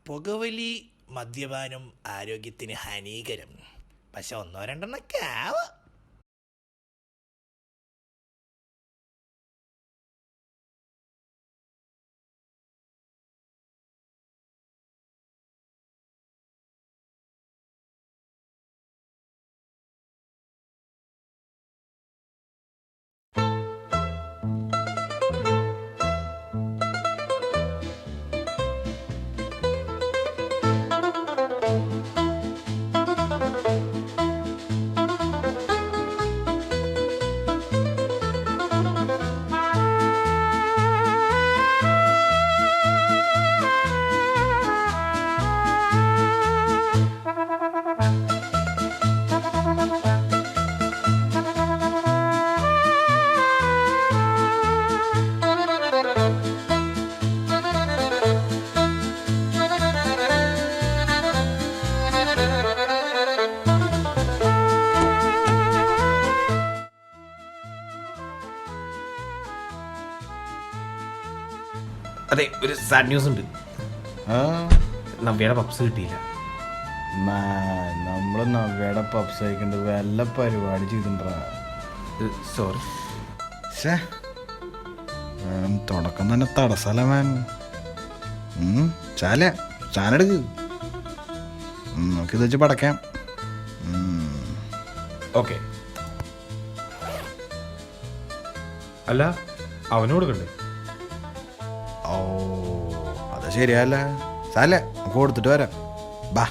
പുകവലി മദ്യപാനം ആരോഗ്യത്തിന് ഹാനികരം. പക്ഷെ ഒന്നോ രണ്ടെണ്ണൊക്കെ ആവാം. അതെ, ഒരു സാഡ് ന്യൂസ് ഉണ്ട്. നവ്യയുടെ പപ്സ് കിട്ടിയില്ല. നമ്മള് നവ്യയുടെ പപ്സ് കഴിക്കേണ്ടത് വല്ല പരിപാടി ചെയ്തിട്ടുണ്ടാ. സോറി. തുടക്കം തന്നെ തടസ്സല്ല മാൻ. ചാനെടുക്ക്, നമുക്കിത് വെച്ച് പടക്കാം. ഓക്കെ. അല്ല, അവനോട് കണ്ടേ? ഓ, അത് ശരിയല്ല. സാല നമുക്ക് കൊടുത്തിട്ട് വരാം. ബാ.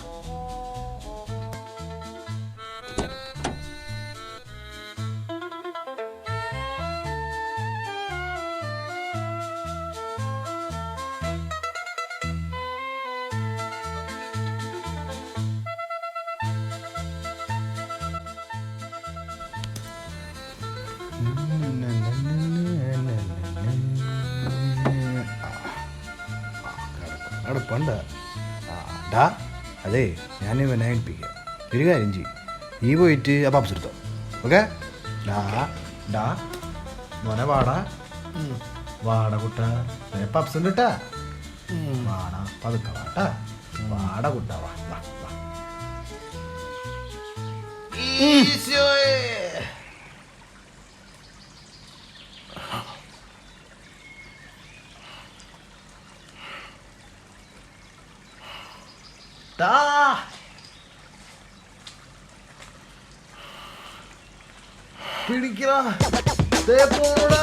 അടുപ്പുണ്ട്. ഡാ, അതെ, ഞാൻ ഇവനെ ഏൽപ്പിക്കാം. ഒരു കാര്യം ചെയ്യും, ഈ പോയിട്ട് ആ പപ്സ് എടുത്തോ. ഓക്കെ? ഡാ മോനെ വാടാ, വാട കുട്ട, പപ്സ് ഉണ്ട് കേട്ടാ. വാടാ, പതുക്ക വാട്ടാ, വാട കുട്ട, വാ വാ വാ. പിടിക്കടാ, പോടാ.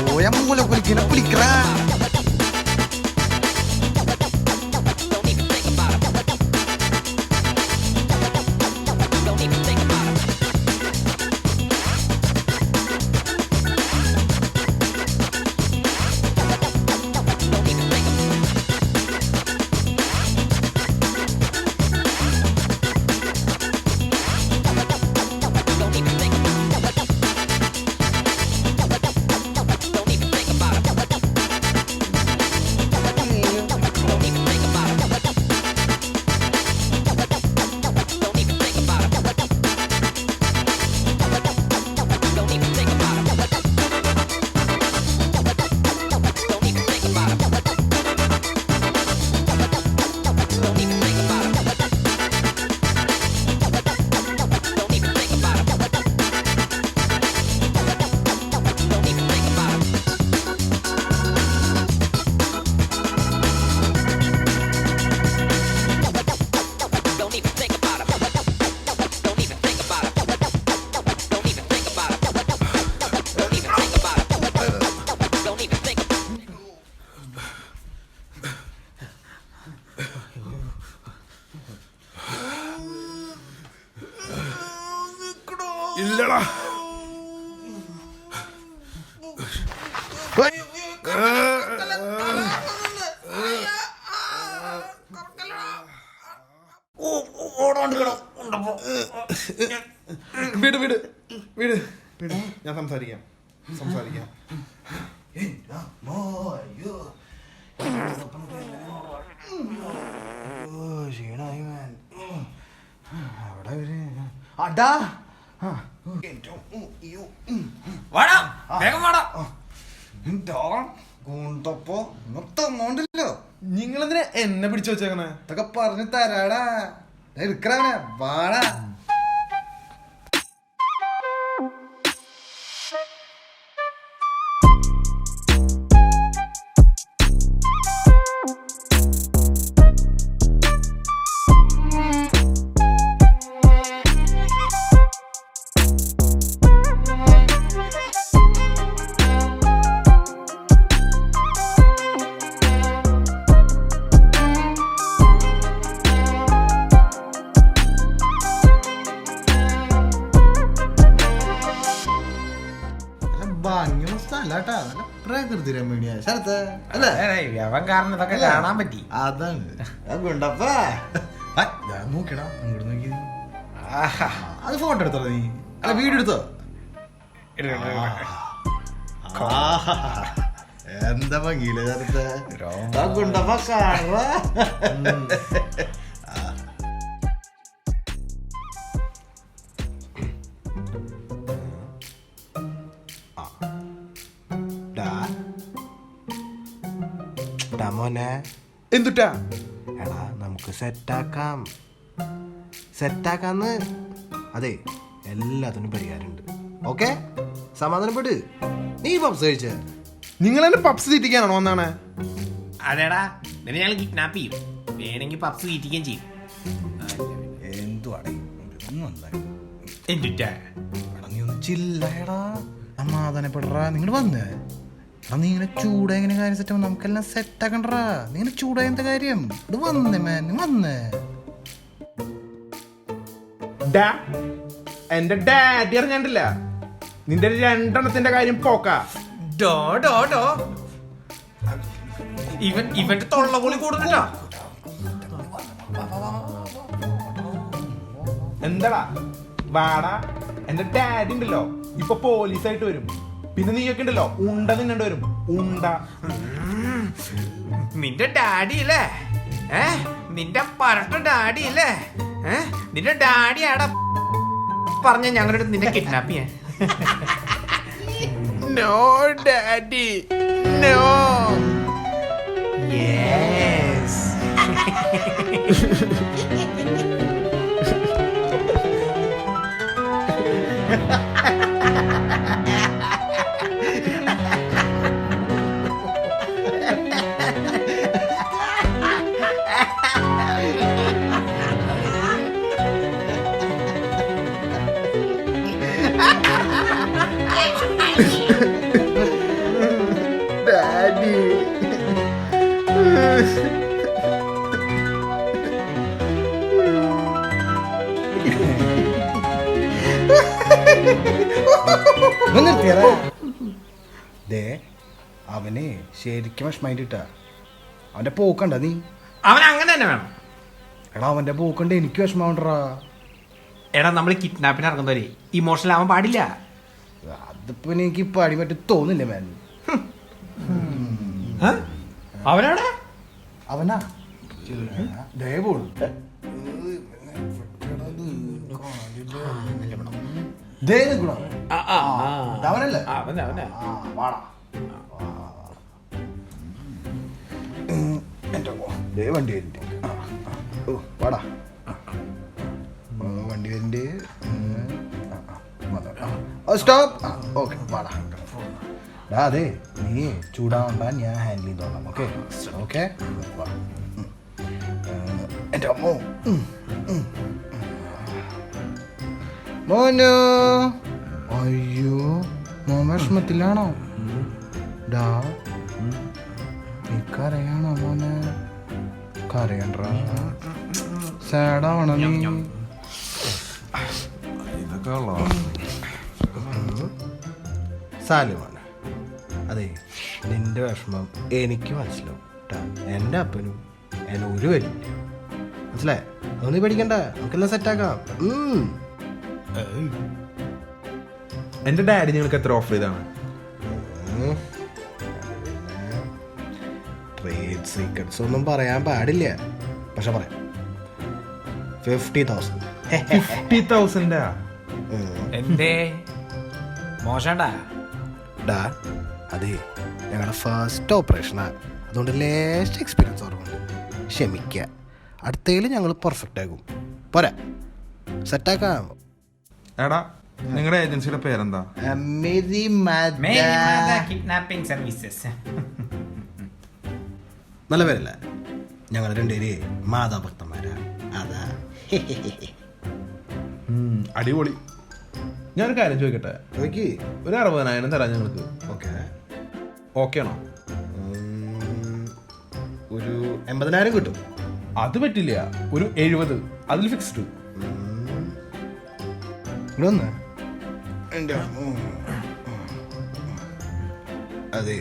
പോയ മൂല കുലിക്കിനെ കുലിക്കറ. ഇല്ലടാ. ഓടോണ്ടിക്കണം. വിട് വിട് വിട് വിട് ഞാൻ സംസാരിക്കാം ക്ഷീണായി മാൻ. അവിടെ ഒരു അടാ വാടാ വേഗം വാടാ. കൂന്തപ്പോ തന്നോണ്ടല്ലോ. നിങ്ങളെന്തിനാ എന്നെ പിടിച്ചു വെച്ചേക്കണേ? ഇതൊക്കെ പറഞ്ഞു തരാടാ. എടുക്കണേ വാടാ. ഭംഗിയുള്ള സ്ഥലാട്ടാ. നല്ല പ്രകൃതി രമണീയ സ്ഥലത്ത് അല്ലേ? അവൻ കാരണം ഇതൊക്കെ കാണാൻ പറ്റി. അതാണ് ഗുണ്ടപ്പാ. നോക്കിടാ അങ്ങോട്ട് നോക്കി. അത് ഫോട്ടോ എടുത്തോ നീ? അല്ല വീഡിയോ എടുത്തോ? എന്താ ഭംഗിയില്ല സ്ഥലത്ത് ഗുണ്ടപ്പ കാണുക. മോനെ എന്തുട്ടാ? എടാ നമുക്ക് സെറ്റാക്കാന്ന്. അതെ എല്ലാത്തിനും പരിഹാരമുണ്ട്. ഓക്കെ സമാധാനപ്പെട്ട്. നീ പപ്സ് കഴിച്ച? നിങ്ങൾ എന്നെ പപ്സ് തീറ്റിക്കാനാണോ വന്നാണ്? അതേടാ നിന്നെ ഞങ്ങൾ കിഡ്നാപ്പ് ചെയ്യും. വേണമെങ്കിൽ പപ്സ് തീറ്റിക്കുകയും ചെയ്യും. എന്തുവാടേ എന്തുട്ടാ? നീ ഒന്ന് ചില്ലടാ. സമാധാനപ്പെടറാ. നിങ്ങൾ വന്നേ. നീ ഇങ്ങനെ ചൂടാ എങ്ങനെ കാര്യം സെറ്റ് ആവും? നമുക്കെല്ലാം സെറ്റ് ആക്കണ്ടാ. നീ ഇങ്ങനെ ചൂടായ എന്താ കാര്യം? ഇത് വന്നേ മാൻ. നീ വന്നേ. എന്റെ ഡാഡി അറിഞ്ഞിട്ടില്ല. നിന്റെ 2 കാര്യം പോക്കാ. ഇവന്റെ തൊള്ള പൊളി കൂടുന്നില്ല. എന്താടാ വാടാ. എന്റെ ഡാഡി ഉണ്ടല്ലോ ഇപ്പൊ പോലീസായിട്ട് വരും. പിന്നെ നീയൊക്കെ ഉണ്ടല്ലോ ഉണ്ട തിന്നേണ്ടി വരും. ഉണ്ട. നിന്റെ ഡാഡി അല്ലേ? നിന്റെ പരട്ട ഡാഡി അല്ലേ? നിന്റെ ഡാഡി ആടാ പറഞ്ഞ ഞങ്ങളുടെ അടുത്ത് നിന്നെ കിഡ്നാപ്പ് ചെയ്യാൻ. No daddy no. Yes. Daddy ദേ അവനെ ശരിക്കും വിഷമായിട്ടാ. അവന്റെ പോക്കണ്ട നീ. അവൻ അങ്ങനെ തന്നെ വേണം. എടാ അവന്റെ പോക്കണ്ട എനിക്ക് വിഷമാവണ്ടാ. എടാ നമ്മൾ കിഡ്നാപ്പിന് ഇറങ്ങുന്നവരെ ഇമോഷണൽ ആവാൻ പാടില്ല. അതിപ്പോ എനിക്ക് ഇപ്പൊ അടിമറ്റ് തോന്നില്ല മാൻ. അവനാടാ അവനാ ദയവോളൂ. അവനല്ലേ? വാടാ എന്റെ വണ്ടി വരുന്നുണ്ട്. വാടാ വണ്ടി വരുന്നുണ്ട്. സ്റ്റോപ്പ്. ഓക്കെ വാടാ. അതെ നീ ചൂടാവണ്ട. ഞാൻ ഹാൻഡിൽ ചെയ്തോളാം. Okay okay. എൻ്റെ അമ്മോ മോനോ. അയ്യോ മോൻ വിഷമത്തിലാണോ? ഡാ നീ കരയാണോ മോനെ? കരയണ്ട. സാഡാവണോ നീ? ഇതൊക്കെ സാലുമാണ്. അതെ നിന്റെ വിഷമം എനിക്ക് മനസ്സിലാവും. എൻ്റെ അപ്പനും എന്നെ ഒരു വലിയ മനസ്സിലായി. ഒന്നും പേടിക്കണ്ട, നമുക്കെല്ലാം സെറ്റാക്കാം. എന്റെ ഡാഡി നിങ്ങൾക്ക് എത്ര ഓഫർ ചെയ്താണ്? ട്രേഡ് സീക്രട്സ് ഒന്നും പറയാൻ പാടില്ല, പക്ഷെ പറയാം. 50,000. 50,000 എന്തേ മോശണ്ടാ? ഡാ, അതെ, ഞങ്ങളുടെ ഫസ്റ്റ് ഓപ്പറേഷനാ, അതുകൊണ്ട് ലേസ്റ്റ് എക്സ്പീരിയൻസ് ഓർമ്മയുണ്ട്. ക്ഷമിക്കുക, അടുത്തതിൽ ഞങ്ങൾ പെർഫെക്റ്റ് ആകും. പോരാ, സെറ്റാക്കാം. എടാ, നിങ്ങളുടെ ഏജൻസിയുടെ പേരെന്താ? Kidnapping services. നല്ല പേരല്ല, ഞങ്ങൾ രണ്ടുപേര് മാതാഭക്തന്മാരാ. അതാ. അടിപൊളി. ഞാനൊരു കാര്യം ചോദിക്കട്ടെ? ഓക്കെ, ഒരു 60,000 തരാം ഞങ്ങൾക്ക്. ഓക്കെ. ഓക്കെ ആണോ? ഒരു 80,000 കിട്ടും. അത് പറ്റില്ല, ഒരു 70, അതിൽ ഫിക്സ്ഡ്. ഇതൊന്ന് അതെ,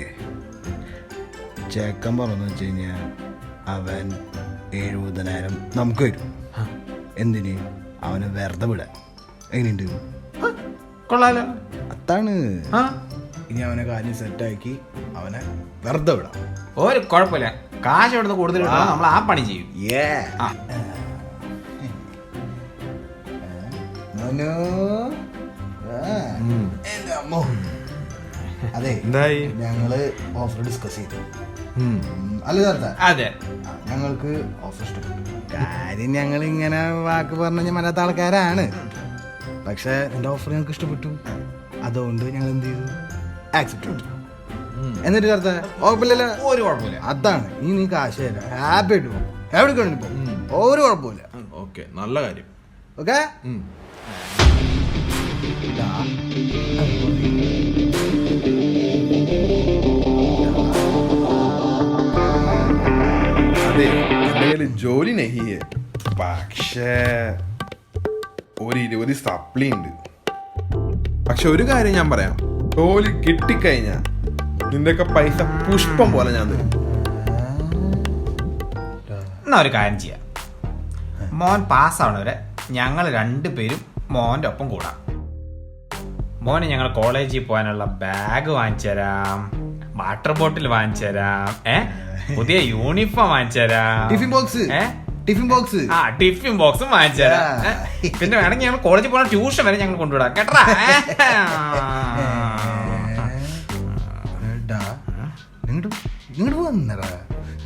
ചേക്കൻ പറഞ്ഞു വെച്ച് കഴിഞ്ഞാൽ അവൻ 70,000 നമുക്ക് വരും. എന്തിന്? അവനെ വെറുതെ വിടാൻ. എങ്ങനെയുണ്ട്? കൊള്ളാലോ. അതാണ്. ഇനി അവനെ കാര്യം സെറ്റാക്കി അവനെ വെറുതെ വിടാം. ഒരു കുഴപ്പമില്ല, കാശ് എവിടുന്ന് കൂടുതൽ നമ്മൾ ആ പണി ചെയ്യും. അതെ, എന്തായി? ഞങ്ങള് ഓഫർ ഡിസ്കസ് ചെയ്തു. അല്ല ചേർത്ത, അതെ, ഞങ്ങൾക്ക് ഓഫർ ഇഷ്ടപ്പെട്ടു. കാര്യം ഞങ്ങൾ ഇങ്ങനെ വാക്ക് പറഞ്ഞു മറ്റാത്ത ആൾക്കാരാണ്, പക്ഷെ എന്റെ ഓഫർ ഞങ്ങൾക്ക് ഇഷ്ടപ്പെട്ടു. അതുകൊണ്ട് ഞങ്ങൾ എന്ത് ചെയ്തു? ആക്സെപ്റ്റ് ചെയ്തു. എന്നിട്ട് ചേർത്ത കുഴപ്പമില്ലല്ലോ. ഒരു കുഴപ്പമില്ല. അതാണ്, ഇനി നീ കാശ് തരാം, ഹാപ്പി ആയിട്ട് പോകും. എവിടെ കൊണ്ടിപ്പോ ഒരു കുഴപ്പമില്ല. ഓക്കെ, നല്ല കാര്യം. ഓക്കെ. അതെ, എൻ്റെ കയ്യിൽ ജോലി നെഹിയെ, പക്ഷേ ഒരു 20 സപ്ലി ഉണ്ട്. പക്ഷെ ഒരു കാര്യം ഞാൻ പറയാം, ജോലി കിട്ടിക്കഴിഞ്ഞാൽ നിന്റെയൊക്കെ പൈസ പുഷ്പം പോലെ ഞാൻ തരും. എന്നാ ഒരു കാര്യം ചെയ്യാം, മോൻ പാസ്സാവണവരെ ഞങ്ങൾ 2 പേരും മോൻ്റെ ഒപ്പം കൂടാം. മോനെ ഞങ്ങൾ കോളേജിൽ പോകാനുള്ള ബാഗ് വാങ്ങിച്ചു തരാം, വാട്ടർ ബോട്ടിൽ വാങ്ങിച്ചു തരാം, പുതിയ യൂണിഫോം വാങ്ങിച്ചു തരാം, ടിഫിൻ ബോക്സ് ടിഫിൻ ബോക്സും വാങ്ങിച്ചു തരാം. പിന്നെ വേണമെങ്കിൽ ഞങ്ങൾ കോളേജിൽ പോകുന്ന ട്യൂഷൻ വരെ ഞങ്ങൾ കൊണ്ടുവിടാം കേട്ടാ. ഇങ്ങോട്ട് വന്നടാ,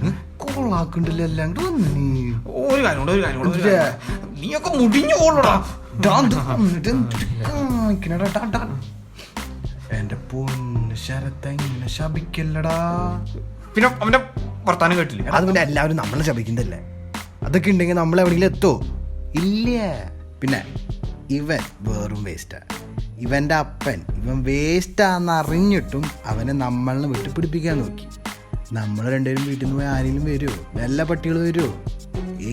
നീ കോളാക്കണ്ടല്ലോ. എല്ലാം വന്നു. നീ ഒരു കാര്യം കൂടെ നീയൊക്കെ മുടിഞ്ഞു പോളൂടാ. എന്റെ പൊന്ന് ശരത്ത്, ഇങ്ങനെ ശപിക്കല്ലടാ. പിന്നെ അവന്റെ വർത്താനം കേട്ടില്ലേ? അത് പിന്നെ എല്ലാവരും നമ്മളെ ശപിക്കുന്നതല്ലേ. അതൊക്കെ ഉണ്ടെങ്കിൽ നമ്മൾ എവിടെയെങ്കിലും എത്തോ? ഇല്ല. പിന്നെ ഇവൻ വെറും വേസ്റ്റാ. ഇവന്റെ അപ്പൻ ഇവൻ വേസ്റ്റാന്ന് അറിഞ്ഞിട്ടും അവനെ നമ്മളെ വിട്ട് പിടിപ്പിക്കാൻ നോക്കി. നമ്മൾ രണ്ടുപേരും വീട്ടിൽ നിന്ന് പോയി ആരെങ്കിലും വരുമോ? എല്ലാ പട്ടികൾ വരുമോ?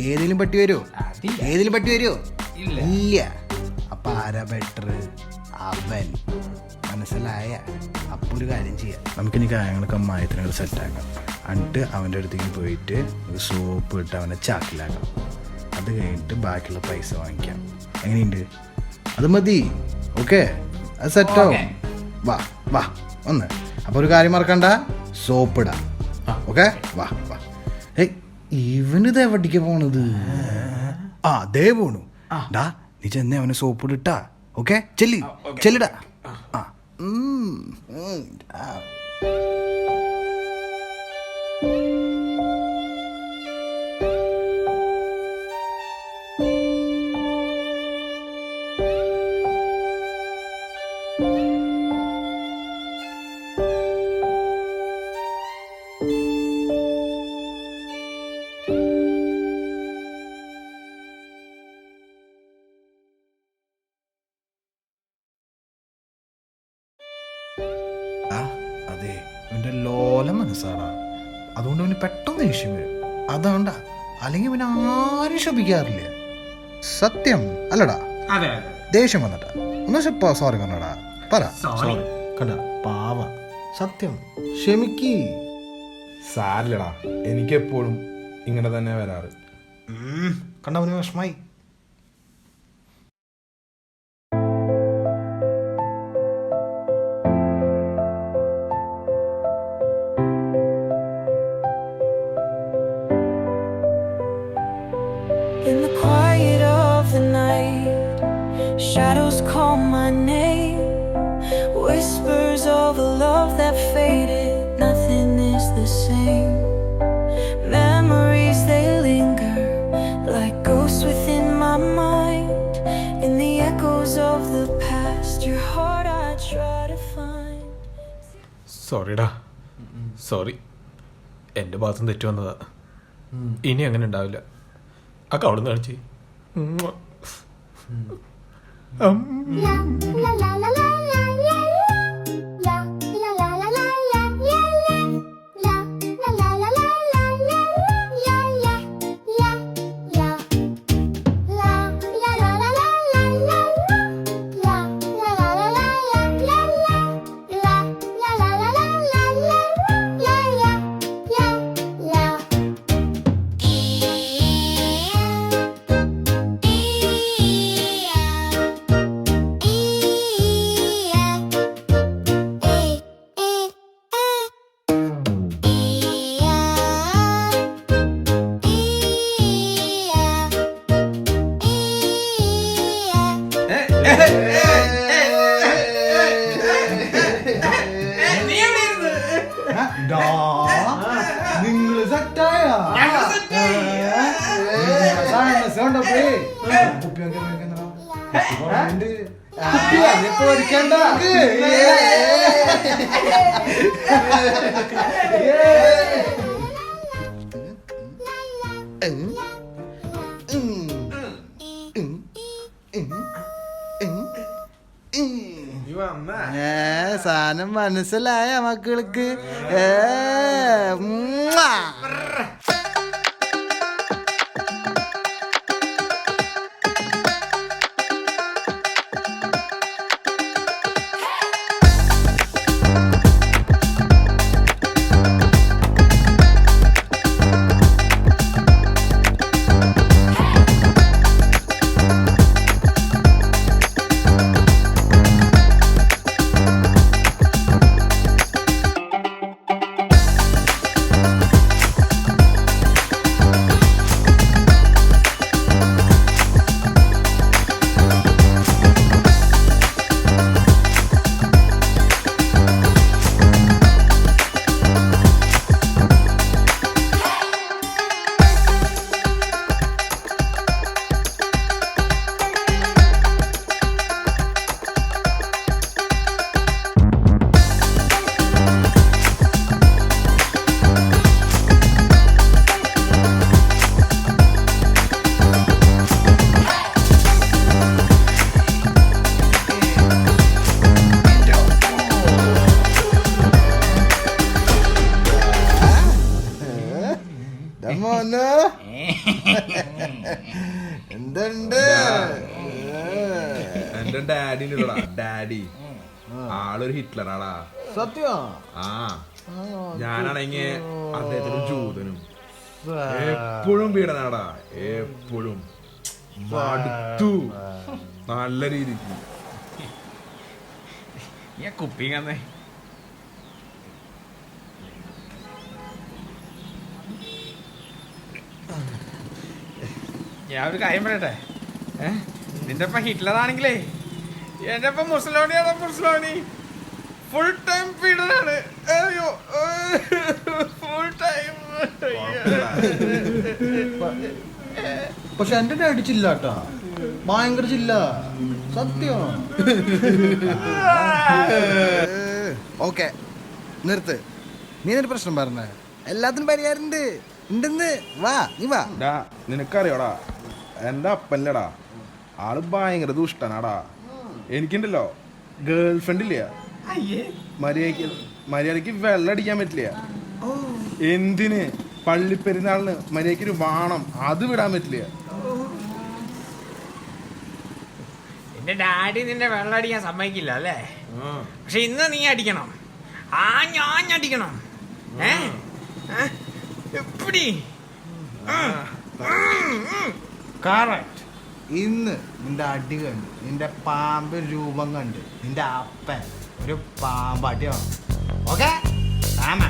ഏതെങ്കിലും പട്ടി വരുമോ? ഏതെങ്കിലും പട്ടി വരുമോ? ഇല്ല. അപ്പൊ ആരാ ബെറ്റർ? അവൻ. മനസ്സിലായ? അപ്പോൾ ഒരു കാര്യം ചെയ്യാം, നമുക്കിനി കാര്യങ്ങളൊക്കെ മായത്തിനങ്ങൾ സെറ്റാക്കാം. എന്നിട്ട് അവൻ്റെ അടുത്തേക്ക് പോയിട്ട് ഒരു സോപ്പ് ഇട്ട് അവനെ ചാക്കിലാക്കാം. അത് കഴിഞ്ഞിട്ട് ബാക്കിയുള്ള പൈസ വാങ്ങിക്കാം. എങ്ങനെയുണ്ട്? അത് മതി. ഓക്കെ, അത് സെറ്റാവും. വാ വാ ഒന്ന്. അപ്പോൾ ഒരു കാര്യം മറക്കണ്ട, സോപ്പ് ഇടാം. ഓക്കെ, വാ വാ. ഇവനിത് എവിടേക്ക് പോണത്? ദേ പോണു. ഡാ, നീ ചെന്നേ അവനെ സോപ്പ് ഇട്ടാ. ഓക്കെ, ചെല്ലിടാ. അതെ, അവൻ്റെ ലോല മനസ്സാടാ. അതുകൊണ്ട് അവന് പെട്ടെന്ന് ദേഷ്യം വരും. അതുകൊണ്ടാ. അല്ലെങ്കിൽ പിന്നെ ആരും ശപിക്കാറില്ല. സത്യം അല്ലടാ. ദേഷ്യം വന്നട്ടാ ഒന്ന് സോറി പറഞ്ഞടാ. പറ സോറി. കണ്ട പാവ. സത്യം, ക്ഷമിക്ക്. സാരില്ലടാ, എനിക്കെപ്പോഴും ഇങ്ങനെ തന്നെ വരാറ്. കണ്ടവന് വിഷമായി. In the quiet of the night, shadows call my name. Whispers of a love that faded, nothing is the same. Memories they linger like ghosts within my mind. In the echoes of the past, your heart I try to find. സോറിടാ, sorry. എൻ്റെ ഭാഗത്തും തെറ്റു വന്നതാ. ഇനി അങ്ങനെ ഉണ്ടാവില്ല. ആ കവളന്ന് കാണിച്ച്. നിങ്ങള് സെറ്റായ പേടിക്കണ്ട. സാധനം മനസ്സിലായ മക്കൾക്ക്. എന്തുണ്ട്? എന്റെ ഡാഡിന്റെ ഡാഡി ആളൊരു ഹിറ്റ്ലറാടാ. സത്യം. ആ ഞാനാണെങ്കി അദ്ദേഹത്തിന് ജൂതനും എപ്പോഴും പീഡനാടാ. എപ്പോഴും മടുത്തു. നല്ല രീതിക്ക് ഞാൻ കുപ്പിങ്ങന്നേ. ഞാൻ ഒരു കാര്യം പറയട്ടെ. നിന്റെ ഒപ്പം ഹിറ്റ്ലറാണെങ്കിലേ എന്റെ ഒപ്പം മുസലോണിയാണ്. മുസലോണി ഫുൾ ടൈം പീഡനാണ്. അയ്യോ, ഫുൾ ടൈം. പക്ഷെ എന്റെ ഡാഡി ചില്ലാട്ടാ, ഭയങ്കര ചില്ല. സത്യം. ഓക്കെ നിർത്ത്. നീ ഒരു പ്രശ്നം പറഞ്ഞ എല്ലാത്തിനും പരിഹാരമുണ്ട്. ഉണ്ടെന്ന് വാ, നീ വാ. നിനക്കറിയോടാ എന്റെ അപ്പല്ലടാ, ആള് ഭയങ്കര ദുഷ്ടനാടാ. എനിക്കുണ്ടല്ലോ ഗേൾ ഫ്രണ്ട് ഇല്ല. മര്യാദക്ക് വെള്ളം അടിക്കാൻ പറ്റില്ല. എന്തിന് പള്ളിപ്പെരുന്നാളിന് മര്യാദക്കൊരു വാണം അത് വിടാൻ പറ്റില്ല. എന്റെ ഡാഡി നിന്നെ വെള്ളം അടിക്കാൻ സമ്മതിക്കില്ല അല്ലേ? പക്ഷെ ഇന്ന് നീ അടിക്കണം. ഞാൻ അടിക്കണം. എപ്പടി കറക്റ്റ്. ഇന്ന് നിന്റെ അടി കണ്ട്, നിന്റെ പാമ്പ് രൂപം കണ്ട്, നിന്റെ അപ്പൻ ഒരു പാമ്പടിയാണ്. ഓക്കെ ആമാ.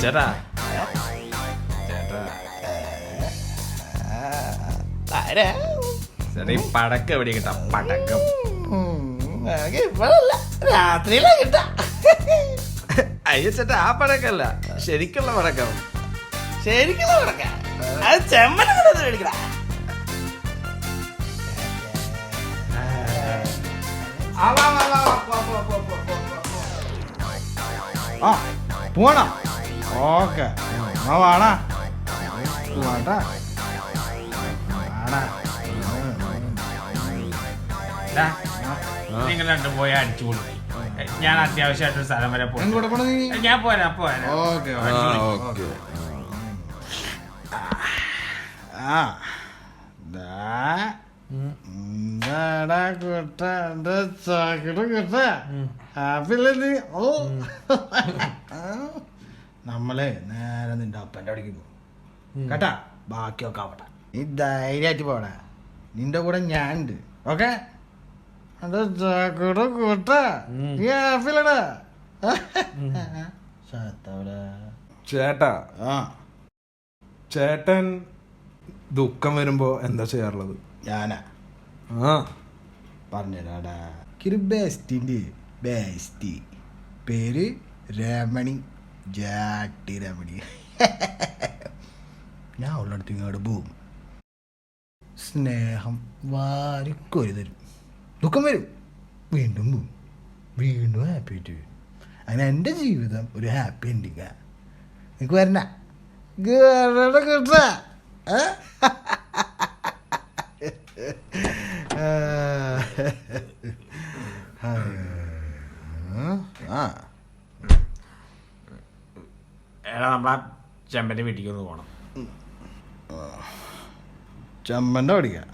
ചേട്ടാ ചേട്ടാ ആരാ? ചേട്ടാ ഈ പടക്കം എവിടെ കിട്ടാം? പടക്കം നമുക്ക് ഇപ്പോഴല്ല, രാത്രിയിലാ കിട്ടാ. അയ്യോ ചേട്ടാ, ആ പടക്കല്ല, ശരിക്കുള്ള പടക്കം. ശരിക്കും കൊടുക്കാം. അത് ചെമ്മനെ കൂടെ മേടിക്കണ. ആ പോണ. ഓക്കെ വാടാ വാടാ വാടാ. നിങ്ങൾ രണ്ടും പോയി അടിച്ചു കൊടുക്കും. ഞാൻ അത്യാവശ്യമായിട്ടൊരു സ്ഥലം വരെ പോയി. കൂടെ പോണ നീ. ഞാൻ പോരാ പോരാ. Okay okay. ആ എന്താടാ കുട്ട, എന്റെ ചാക്കിട്ട് കുട്ട, ഹാപ്പില്ലേ നീ? ഓ നമ്മളെ നേരെ നിന്റെ അപ്പൻ്റെ അവിടേക്ക് പോകും കേട്ടാ. ബാക്കിയൊക്കെ ആവട്ടെ, നീ ധൈര്യമായിട്ട് പോടാ. നിന്റെ കൂടെ ഞാൻ ഉണ്ട്. ഓക്കെ എന്റെ ചാക്കിട്ട് കുട്ട, നീ ഹാപ്പില്ലടാ? ചേട്ടാ, ആ ചേട്ടൻ ദുഃഖം വരുമ്പോ എന്താ ചെയ്യാറുള്ളത്? ഞാനാ ആ പറഞ്ഞുതരാടാ. എനിക്കൊരു ബെസ്റ്റിൻ്റെ ബെസ്റ്റി പേര് രമണി, ജാട്ടി രമണി. ഞാൻ ഉള്ളിടത്ത് ഇങ്ങോട്ട് പോവും. സ്നേഹം വാരിക്കൊരു തരും. ദുഃഖം വരും, വീണ്ടും പോവും, വീണ്ടും ഹാപ്പി ആയിട്ട് വരും. അങ്ങനെ എൻ്റെ ജീവിതം ഒരു ഹാപ്പി എൻഡിങ്ങാ. എനിക്ക് വരണ കിട്ടാ. എടാ നമ്മളാ ചെമ്പന്റെ വീട്ടിലേക്ക് ഒന്ന് പോണം. ചമ്മൻ്റെ പഠിക്കാം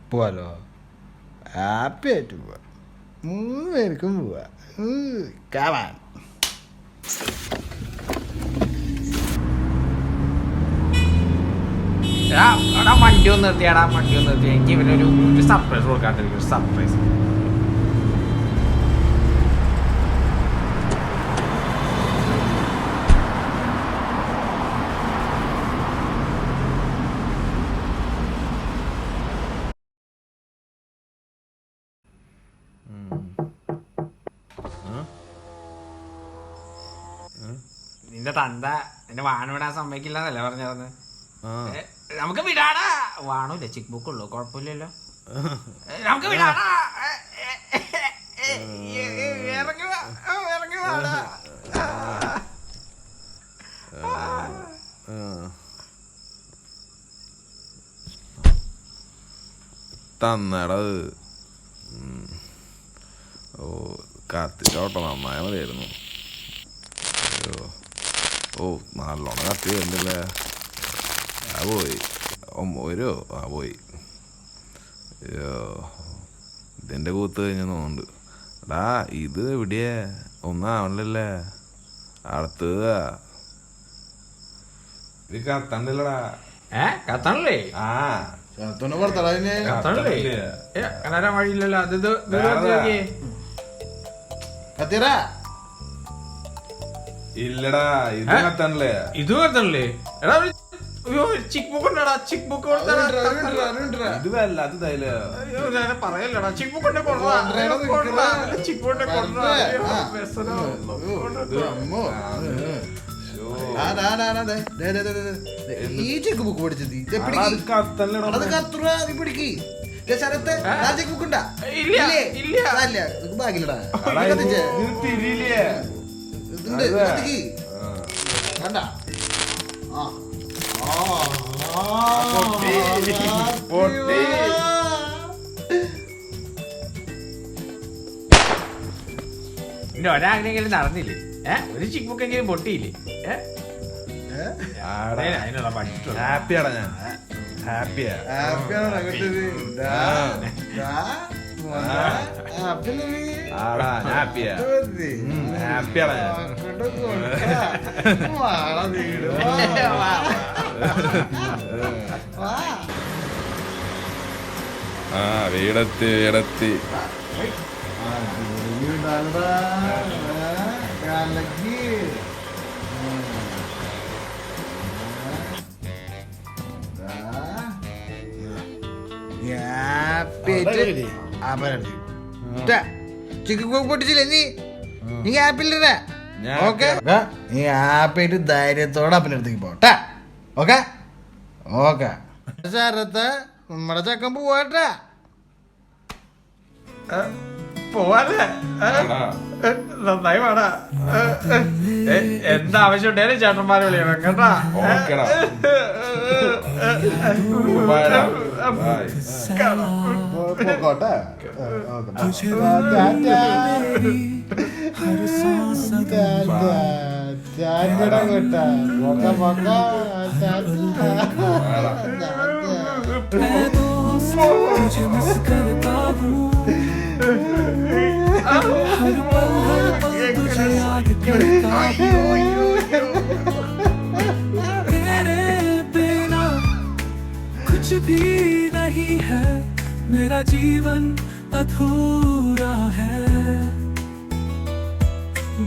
പോവാലോ. ഹാപ്പി ആയിട്ട് പോവാ, 3 പേർക്കും പോവാ. കാവാൻ വണ്ടി ഒന്ന് നിർത്തിയാടാ, വണ്ടി ഒന്ന് നിർത്തി. എനിക്ക് ഇവനൊരു സർപ്രൈസ് കൊടുക്കാണ്ടിരിക്കും. സർപ്രൈസ്. നിന്റെ തന്ത നിന്റെ വാണു വിടാൻ സമ്മതിക്കില്ലെന്നല്ലേ പറഞ്ഞത്? നമുക്ക് വിടാടാ. വാണൂല്ലേ, ചെക്ക് ബുക്ക് ഉള്ളു, കുഴപ്പമില്ലല്ലോ. നമുക്ക് വിടാടാ. ഇറങ്ങി വാടാ. തന്നടത്. ഓ കത്തിച്ചോട്ടോ, നന്നായ മതിയായിരുന്നു. ഓ നല്ലോണം കത്തി വരുന്നില്ലേ? ആ പോയി. 9 ആ പോയി. ഇതിൻ്റെ കൂത്ത് കഴിഞ്ഞെന്നുണ്ട്. എടാ ഇത് എവിടെയാ? ഒന്നും ആവണില്ലല്ലേ? അടുത്തതാ ഇത് കത്തണ്ടല്ലടാ. കത്തണല്ലേ? ആ കത്തണല്ലേ? കത്തരാൻ വഴിയില്ലല്ലോ. അത് കത്തിയറാ. ഇല്ലടാ ഇത് കത്തണല്ലേ? ഇത് കത്തണല്ലേ? എടാ ചിക്ക് ബുക്ക് ഉണ്ടടാ, ചിക്ക് ബുക്ക് ഇത് വല്ല അത് തൈല പറയല്ലടാ. ചിക്ക് ബുക്ക് ഉണ്ടെ കൊണ്ടാ, ചിക്ക് ബുക്ക് കൊണ്ടാ. ഈ ചെക്ക് ബുക്ക് പഠിച്ചത് കത്തല്ലടാ. കത്തുറാ. നീ പിടിക്ക് ശരത്ത്. ചെക്ക് ബുക്ക് ഉണ്ടാ? ബാഗിലടാ. തിരിയില്ലേ? ഇതുണ്ട്, കത്തിക്ക്. വേണ്ട പിന്നെ ഒരാളെങ്കിലും നടന്നില്ലേ? ഒരു ചിക്ക് ബുക്കെങ്കിലും പൊട്ടിയില്ലേ? അതിനുള്ള പഠിച്ചിട്ടുള്ള ഹാപ്പിയാടാ ഞാൻ, ഹാപ്പിയാ. ആടാ ഹാപ്പിയാ, ഹാപ്പിയാടാ ഞാൻ. ആ വീടെത്തി വീടെത്തി. ചിക്കൻ പൊട്ടിച്ചില്ലേ നീ ഹാപ്പില്ലേ? ഓക്കെ, നീ ഹാപ്പിയായിട്ട് ധൈര്യത്തോടെ അപ്പൻ്റെ അടുത്തേക്ക് പോട്ടെ. ഓക്കെ ഓക്കെ ശരത്ത്, നമ്മുടെ ചെക്കൻ പോവാട്ടെ. പോവാല്ലേ? നന്നായി വേടാ. എന്താവശ്യം ഉണ്ടേലും ചേട്ടന്മാരെ വിളിക്കണം കേട്ടാ. ഓക്കെടാ. പോട്ടെ. तुझे मिस करता हूँ, हर पल तुझे याद करता हूँ। तेरे बिना कुछ भी नहीं है, मेरा जीवन अधूरा है।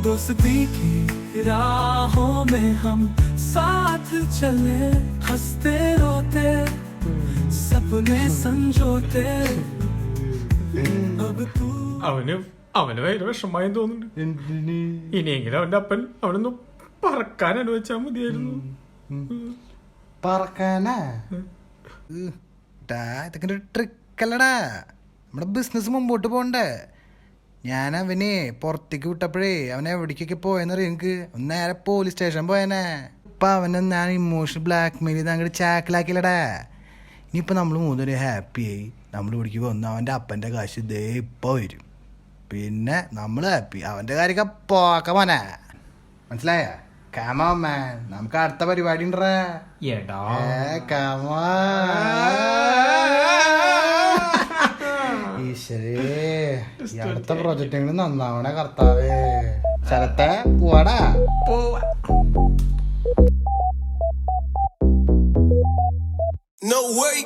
दोस्ती की राहों में हम साथ चले, हंसते रोते सपने संजोते। अब तू അവന് ഭയങ്കര വിഷമായി തോന്നുന്നുണ്ട്. ഇനിയെങ്കിലും അവന്റെ അപ്പൻ അവനൊന്ന് പറക്കാൻ അനുവദിച്ചാൽ മതിയായിരുന്നു. പറക്കാനാ? ഇതൊക്കെ ഒരു ട്രിക്കല്ലടാ. നമ്മുടെ ബിസിനസ് മുമ്പോട്ട് പോകണ്ടേ? ഞാൻ അവനെ പുറത്തേക്ക് വിട്ടപ്പോഴേ അവൻ എവിടേക്കൊക്കെ പോയെന്നറിയാം. എനിക്ക് നേരെ പോലീസ് സ്റ്റേഷൻ പോയനെ. ഇപ്പം അവനെ ഞാൻ ഇമോഷണൽ ബ്ലാക്ക് മെയിൽ ചെയ്ത് അങ്ങോട്ട് ചാക്കിലാക്കില്ലടാ. ഇനിയിപ്പോൾ നമ്മൾ മൂന്നൊരു ഹാപ്പിയായി. നമ്മൾ ഇവിടേക്ക് വന്ന് അവൻ്റെ അപ്പൻ്റെ കാശ് ഇതേ ഇപ്പോൾ വരും. പിന്നെ നമ്മൾ ഹാപ്പി. അവൻ്റെ കാര്യമൊക്കെ പോക്ക മോനെ, മനസ്സിലായ? കമോ മാൻ, നമുക്ക് അടുത്ത പരിപാടി ഉണ്ടേ. ഈശ്വരേ, ഈ അടുത്ത പ്രൊജക്റ്റെങ്കിലും നന്നാവണേ കർത്താവേ. ശരത്തെ പോവാടാ. No way.